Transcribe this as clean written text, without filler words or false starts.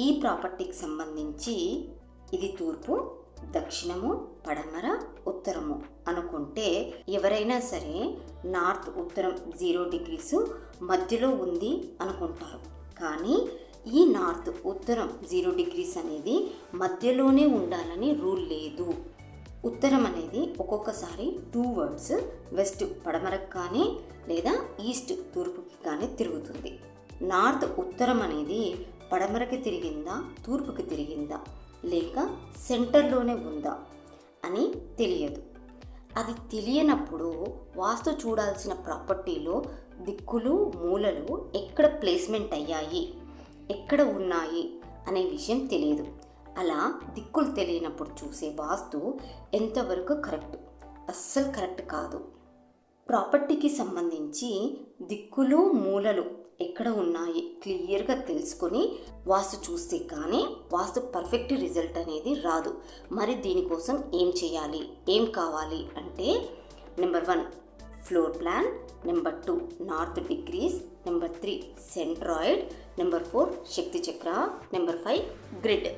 ఈ ప్రాపర్టీకి సంబంధించి ఇది తూర్పు, దక్షిణము, పడమర, ఉత్తరము అనుకుంటే ఎవరైనా సరే నార్త్ ఉత్తరం 0 degrees మధ్యలో ఉంది అనుకుంటారు. కానీ ఈ నార్త్ ఉత్తరం 0 degrees అనేది మధ్యలోనే ఉండాలని రూల్ లేదు. ఉత్తరం అనేది ఒక్కొక్కసారి 2 వర్డ్స్ వెస్ట్ పడమరకు కానీ లేదా ఈస్ట్ తూర్పుకి కానీ తిరుగుతుంది. నార్త్ ఉత్తరం అనేది పడమరకి తిరిగిందా, తూర్పుకి తిరిగిందా, లేక సెంటర్లోనే ఉందా అని తెలియదు. అది తెలియనప్పుడు వాస్తు చూడాల్సిన ప్రాపర్టీలో దిక్కులు, మూలలు ఎక్కడ ప్లేస్మెంట్ అయ్యాయి, ఎక్కడ ఉన్నాయి అనే విషయం తెలియదు. అలా దిక్కులు తెలియనప్పుడు చూసే వాస్తు ఎంతవరకు కరెక్ట్? అస్సలు కరెక్ట్ కాదు. ప్రాపర్టీకి సంబంధించి దిక్కులు, మూలలు ఎక్కడ ఉన్నాయి క్లియర్గా తెలుసుకొని వాస్తు చూస్తే కానీ వాస్తు పర్ఫెక్ట్ రిజల్ట్ అనేది రాదు. మరి దీనికోసం ఏం చేయాలి, ఏం కావాలి అంటే number 1 floor plan, number 2 north degrees, number 3 centroid, number 4 శక్తి చక్ర, నెంబర్ 5 గ్రిడ్.